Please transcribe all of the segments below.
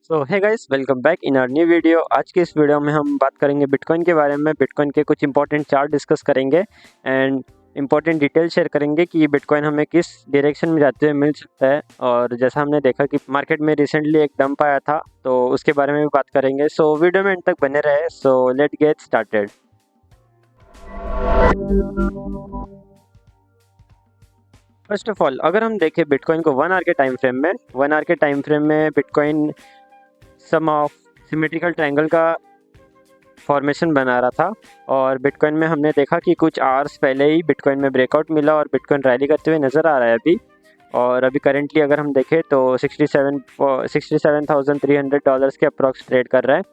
So hey guys, welcome back in our new video. आज की इस वीडियो में हम बात करेंगे बिटकॉइन के बारे में। बिटकॉइन के कुछ इंपॉर्टेंट चार्ट डिस्कस करेंगे एंड इंपॉर्टेंट डिटेल शेयर करेंगे कि बिटकॉइन हमें किस डायरेक्शन में जाते हुए मिल सकता है। और जैसा हमने देखा कि मार्केट में रिसेंटली एक डंप आया था, तो उसके बारे में भी बात करेंगे। सो वीडियो में एंड तक बने रहे। So let get started. First of all, अगर हम देखें बिटकॉइन को 1 आवर के टाइम फ्रेम में bitcoin some of symmetrical triangle का फॉर्मेशन बना रहा था। और बिटकॉइन में हमने देखा कि कुछ आवर्स पहले ही बिटकॉइन में ब्रेकआउट मिला और बिटकॉइन रैली करते हुए नज़र आ रहा है अभी। और अभी करेंटली अगर हम देखें तो $67,300 के अप्रॉक्स ट्रेड कर रहा है।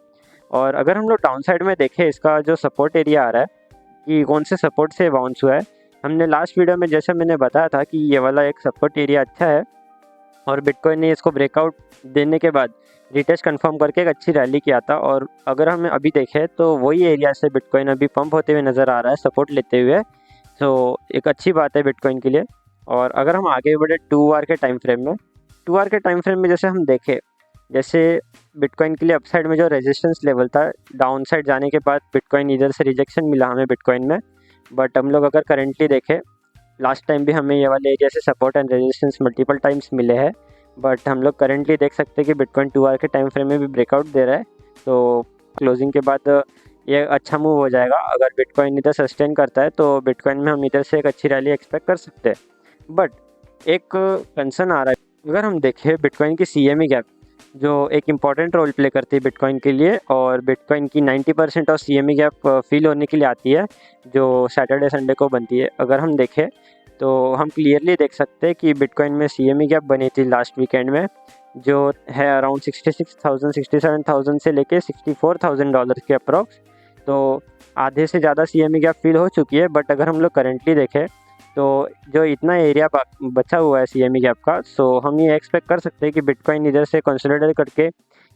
और अगर हम लोग डाउन साइड में देखें, इसका जो सपोर्ट एरिया आ रहा है कि कौन से सपोर्ट से बाउंस हुआ है, हमने लास्ट वीडियो में जैसे मैंने बताया था कि ये वाला एक सपोर्ट एरिया अच्छा है और बिटकॉइन ने इसको ब्रेकआउट देने के बाद रिटेस्ट कंफर्म करके एक अच्छी रैली किया था। और अगर हम अभी देखें तो वही एरिया से बिटकॉइन अभी पंप होते हुए नज़र आ रहा है, सपोर्ट लेते हुए। तो एक अच्छी बात है बिटकॉइन के लिए। और अगर हम आगे बढ़े 2 आवर के टाइम फ्रेम में जैसे हम देखें, जैसे बिटकॉइन के लिए अपसाइड में जो रेजिस्टेंस लेवल था, डाउन साइड जाने के बाद बिटकॉइन इधर से रिजेक्शन मिला हमें बिटकॉइन में। बट हम लोग अगर करेंटली देखें, लास्ट टाइम भी हमें ये वाले एरिया से support and resistance multiple times मिले हैं। बट हम लोग करेंटली देख सकते हैं कि बिटकॉइन 2 आवर के टाइम फ्रेम में भी ब्रेकआउट दे रहा है। तो क्लोजिंग के बाद ये अच्छा मूव हो जाएगा। अगर बिटकॉइन इधर सस्टेन करता है तो बिटकॉइन में हम इधर से एक अच्छी रैली एक्सपेक्ट कर सकते हैं। बट एक कंसर्न आ रहा है, अगर हम देखें बिटकॉइन की CME गैप जो एक इम्पॉर्टेंट रोल प्ले करती है बिटकॉइन के लिए, और बिटकॉइन की 90% ऑफ CME गैप फील होने के लिए आती है जो सैटरडे संडे को बनती है। अगर हम देखें तो हम क्लियरली देख सकते हैं कि बिटकॉइन में CME गैप बनी थी लास्ट वीकेंड में, जो है अराउंड 66,000 67,000 से लेके $64,000 के अप्रॉक्स। तो आधे से ज़्यादा CME गैप फील हो चुकी है। बट अगर हम लोग करेंटली देखें तो जो इतना एरिया बचा हुआ है CME गैप का, सो हम ये एक्सपेक्ट कर सकते हैं कि बिटकॉइन इधर से कंसोलिडेट करके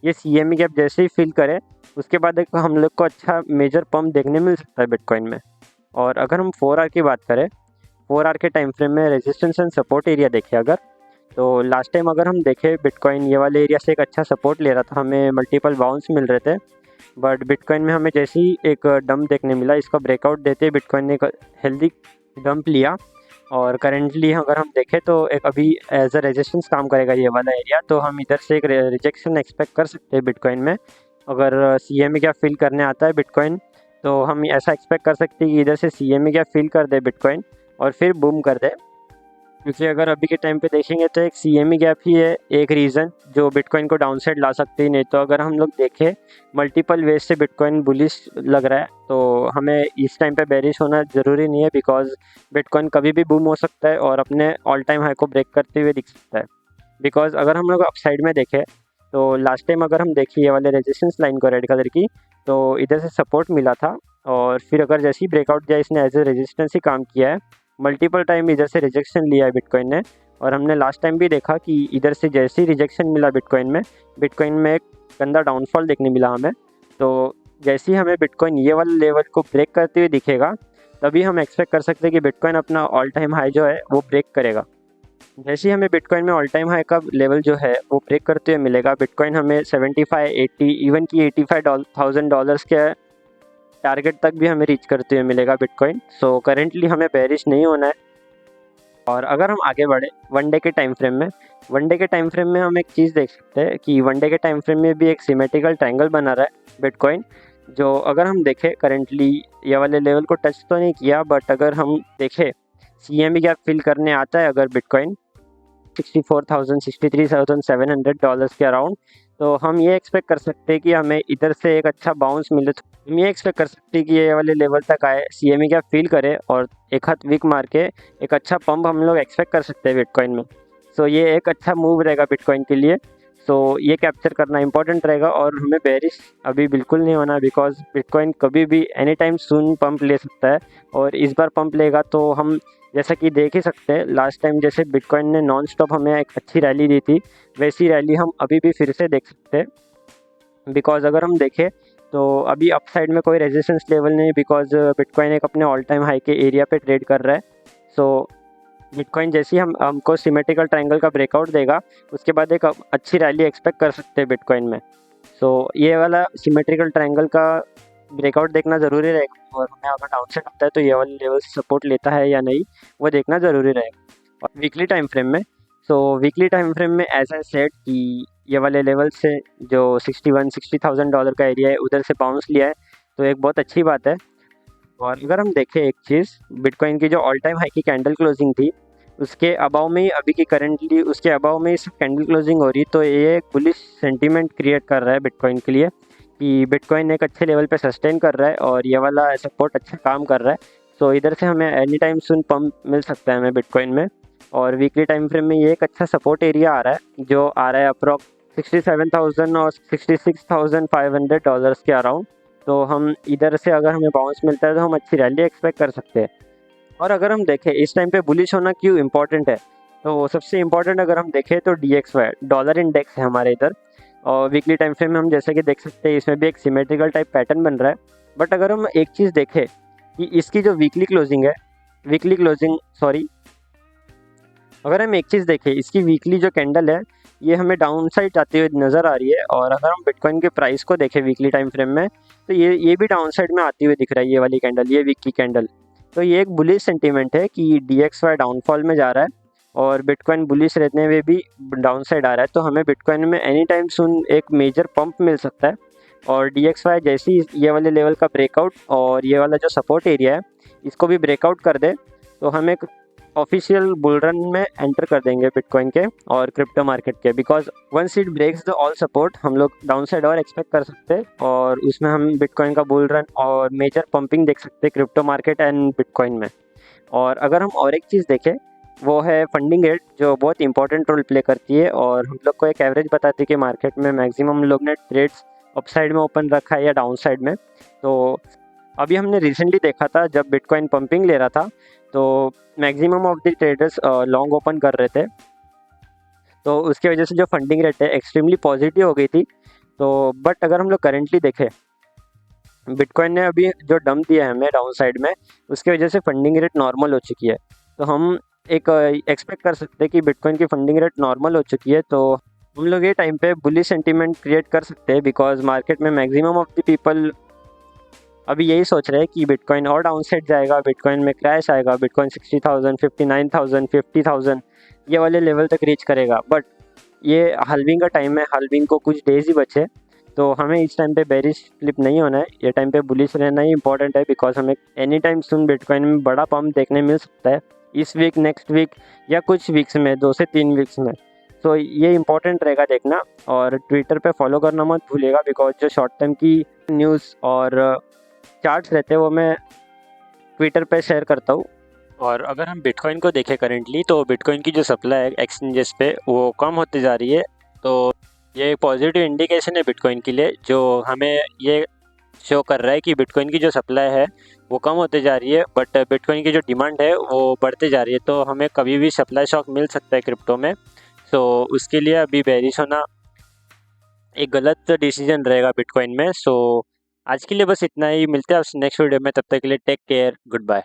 ये CME गैप जैसे ही फिल करे, उसके बाद एक हम लोग को अच्छा मेजर पंप देखने मिल सकता है बिटकॉइन में। और अगर हम 4 आवर की बात करें, 4 आवर के टाइम फ्रेम में रेजिस्टेंस एंड सपोर्ट एरिया देखें अगर, तो लास्ट टाइम अगर हम देखें बिटकॉइन ये वाले एरिया से एक अच्छा सपोर्ट ले रहा था, हमें मल्टीपल बाउंस मिल रहे थे। बट बिटकॉइन में हमें जैसे ही एक डंप देखने मिला, इसका ब्रेकआउट देते बिटकॉइन ने एक हेल्दी डंप लिया। और करेंटली अगर हम देखें तो एक अभी एज अ रेजिस्टेंस काम करेगा ये वाला एरिया, तो हम इधर से एक रिजेक्शन एक्सपेक्ट कर सकते हैं बिटकॉइन में। अगर CME गैप फिल करने आता है बिटकॉइन, तो हम ऐसा एक्सपेक्ट कर सकते हैं कि इधर से CME गैप फिल कर दे बिटकॉइन और फिर बूम कर दे। क्योंकि अगर अभी के टाइम पे देखेंगे तो एक CME गैप ही है एक रीज़न जो बिटकॉइन को डाउन साइड ला सकती है। नहीं तो अगर हम लोग देखें मल्टीपल वेज से बिटकॉइन बुलिश लग रहा है, तो हमें इस टाइम पे बेरिश होना ज़रूरी नहीं है, बिकॉज बिटकॉइन कभी भी बूम हो सकता है और अपने ऑल टाइम हाई को ब्रेक करते हुए दिख सकता है। बिकॉज अगर हम लोग अपसाइड में देखें तो लास्ट टाइम अगर हम देखें ये वाले रेजिस्टेंस लाइन को रेड कलर की, तो इधर से सपोर्ट मिला था और फिर अगर जैसे ही ब्रेकआउट दिया, इसने एज ए रेजिस्टेंस ही काम किया है। मल्टीपल टाइम इधर से रिजेक्शन लिया है बिटकॉइन ने। और हमने लास्ट टाइम भी देखा कि इधर से जैसे ही रिजेक्शन मिला बिटकॉइन में एक गंदा डाउनफॉल देखने मिला हमें। तो जैसे ही हमें बिटकॉइन ये वाले लेवल को ब्रेक करते हुए दिखेगा, तभी हम एक्सपेक्ट कर सकते हैं कि बिटकॉइन अपना ऑल टाइम हाई जो है वो ब्रेक करेगा। जैसे ही हमें बिटकॉइन में ऑल टाइम हाई का लेवल जो है वो ब्रेक करते हुए मिलेगा, बिटकॉइन हमें 75, 80, इवन कि $85,000 के टारगेट तक भी हमें रीच करते हुए मिलेगा बिटकॉइन। सो करेंटली हमें बेरिश नहीं होना है। और अगर हम आगे बढ़े वन डे के टाइम फ्रेम में हम एक चीज़ देख सकते हैं कि वन डे के टाइम फ्रेम में भी एक सिमेट्रिकल ट्रायंगल बना रहा है बिटकॉइन, जो अगर हम देखें करेंटली ये वाले लेवल को टच तो नहीं किया। बट अगर हम देखें CME गैप फिल करने आता है अगर बिटकॉइन 64,000 $63,700 के अराउंड, तो हम ये एक्सपेक्ट कर सकते हैं कि हमें इधर से एक अच्छा बाउंस मिले। तो हम ये एक्सपेक्ट कर सकते हैं कि ये वाले लेवल तक आए, CME गैप फील करे और एक हाथ वीक मार के एक अच्छा पंप हम लोग एक्सपेक्ट कर सकते हैं बिटकॉइन में। सो ये एक अच्छा मूव रहेगा बिटकॉइन के लिए। सो ये कैप्चर करना इंपॉर्टेंट रहेगा और हमें बेरिश अभी बिल्कुल नहीं होना, बिकॉज बिटकॉइन कभी भी एनी टाइम सून पंप ले सकता है। और इस बार पंप लेगा तो हम जैसा कि देख ही सकते हैं, लास्ट टाइम जैसे बिटकॉइन ने नॉन स्टॉप हमें एक अच्छी रैली दी थी, वैसी रैली हम अभी भी फिर से देख सकते हैं। बिकॉज अगर हम देखें तो अभी अपसाइड में कोई रेजिस्टेंस लेवल नहीं, बिकॉज बिटकॉइन एक अपने ऑल टाइम हाई के एरिया पे ट्रेड कर रहा है। सो बिटकॉइन जैसे ही हम हमको सिमेट्रिकल ट्रायंगल का ब्रेकआउट देगा, उसके बाद एक अच्छी रैली एक्सपेक्ट कर सकते हैं बिटकॉइन में। सो ये वाला सिमेट्रिकल ट्रायंगल का ब्रेकआउट देखना ज़रूरी रहेगा, और हमें अगर डाउन साइड होता है तो ये वाले लेवल सपोर्ट लेता है या नहीं, वो देखना ज़रूरी रहेगा। और वीकली टाइम फ्रेम में, वीकली टाइम फ्रेम में ऐसा सेट कि ये वाले लेवल से जो 60,000 डॉलर का एरिया है उधर से बाउंस लिया है, तो एक बहुत अच्छी बात है। और अगर हम देखें एक चीज़, बिटकॉइन की जो ऑल टाइम हाई की कैंडल क्लोजिंग थी, उसके अबाव में ही अभी की करंटली उसके अबाव में ही कैंडल क्लोजिंग हो रही, तो ये एक बुलिश सेंटीमेंट क्रिएट कर रहा है बिटकॉइन के लिए कि बिटकॉइन एक अच्छे लेवल पे सस्टेन कर रहा है और ये वाला सपोर्ट अच्छा काम कर रहा है। सो इधर से हमें एनी टाइम सुन पंप मिल सकता है हमें बिटकॉइन में। और वीकली टाइम फ्रेम में ये एक अच्छा सपोर्ट एरिया आ रहा है, जो आ रहा है अप्रॉक्स 67,000 और 66,500 डॉलर्स के अराउंड। तो हम इधर से अगर हमें बाउंस मिलता है तो हम अच्छी रैली एक्सपेक्ट कर सकते हैं। और अगर हम देखें इस टाइम पे बुलिश होना क्यों इम्पोर्टेंट है, तो सबसे इम्पोर्टेंट अगर हम देखें तो DXY डॉलर इंडेक्स है हमारे इधर। और वीकली टाइम फ्रेम में हम जैसे कि देख सकते हैं इसमें भी एक सिमेट्रिकल टाइप पैटर्न बन रहा है। बट अगर हम एक चीज़ देखें कि इसकी जो वीकली क्लोजिंग है, वीकली क्लोजिंग सॉरी अगर हम एक चीज़ देखें इसकी वीकली जो कैंडल है, ये हमें डाउन साइड जाती हुई नज़र आ रही है। और अगर हम बिटकॉइन के प्राइस को देखें वीकली टाइम फ्रेम में, तो ये भी डाउन साइड में आती हुई दिख रहा है, ये वाली कैंडल, ये वीक की कैंडल। तो ये एक बुलिश सेंटीमेंट है कि DXY डाउनफॉल में जा रहा है और बिटकॉइन बुलिश रहने में भी डाउन साइड आ रहा है। तो हमें बिटकॉइन में एनी टाइम सुन एक मेजर पंप मिल सकता है। और DXY जैसे ही ये वाले लेवल का ब्रेकआउट और ये वाला जो सपोर्ट एरिया है इसको भी ब्रेकआउट कर दे, तो हम एक ऑफिशियल बुल रन में एंटर कर देंगे बिटकॉइन के और क्रिप्टो मार्केट के। Because once it breaks the all support, हम लोग डाउन साइड और एक्सपेक्ट कर सकते हैं और उसमें हम बिटकॉइन का बुल रन और मेजर पंपिंग देख सकते हैं क्रिप्टो मार्केट एंड बिटकॉइन में। और अगर हम और एक चीज़ देखें, वो है फंडिंग रेट, जो बहुत इंपॉर्टेंट रोल प्ले करती है और हम लोग को एक एवरेज बताती है कि मार्केट में मैक्सिमम लोग ने ट्रेड्स अप साइड में ओपन रखा है या डाउन साइड में। तो अभी हमने रिसेंटली देखा था जब बिटकॉइन पंपिंग ले रहा था, तो maximum of the traders long open कर रहे थे, तो उसकी वजह से जो फंडिंग रेट है एक्सट्रीमली पॉजिटिव हो गई थी। तो बट अगर हम लोग करेंटली देखें, बिटकॉइन ने अभी जो डंप दिया है हमें डाउन साइड में, उसकी वजह से फंडिंग रेट नॉर्मल हो चुकी है। तो हम एक एक्सपेक्ट कर सकते हैं कि बिटकॉइन की फंडिंग रेट नॉर्मल हो चुकी है, तो हम लोग ये टाइम पे बुलिश सेंटीमेंट क्रिएट कर सकते हैं। बिकॉज मार्केट में मैक्सिमम ऑफ द पीपल अभी यही सोच रहे हैं कि बिटकॉइन और डाउन साइड जाएगा, बिटकॉइन में क्रैश आएगा, बिटकॉइन 60,000, 59,000, 50,000 ये वाले लेवल तक रीच करेगा। बट ये हाल्विंग का टाइम है, हाल्विंग को कुछ डेज ही बचे, तो हमें इस टाइम पे बेरिश फ्लिप नहीं होना है, ये टाइम पे बुलिश रहना ही इंपॉर्टेंट है। बिकॉज हमें एनी टाइम सुन बिटकॉइन में बड़ा पंप देखने मिल सकता है, इस वीक, नेक्स्ट वीक या कुछ वीक्स में, 2 से 3 वीक्स में। तो ये इंपॉर्टेंट रहेगा देखना। और ट्विटर पे फॉलो करना मत भूलिएगा, बिकॉज जो शॉर्ट टर्म की न्यूज़ और चार्ट्स रहते हैं वो मैं ट्विटर पे शेयर करता हूँ। और अगर हम बिटकॉइन को देखें करेंटली, तो बिटकॉइन की जो सप्लाई है एक्सचेंजेस पे वो कम होती जा रही है। तो ये एक पॉजिटिव इंडिकेशन है बिटकॉइन के लिए, जो हमें ये शो कर रहा है कि बिटकॉइन की जो सप्लाई है वो कम होते जा रही है, बट बिटकॉइन की जो डिमांड है वो बढ़ते जा रही है। तो हमें कभी भी सप्लाई शॉक मिल सकता है क्रिप्टो में। सो उसके लिए अभी बेरिश होना एक गलत डिसीजन रहेगा बिटकॉइन में। सो आज के लिए बस इतना ही, मिलते हैं आपसे नेक्स्ट वीडियो में, तब तक के लिए टेक केयर, गुड बाय।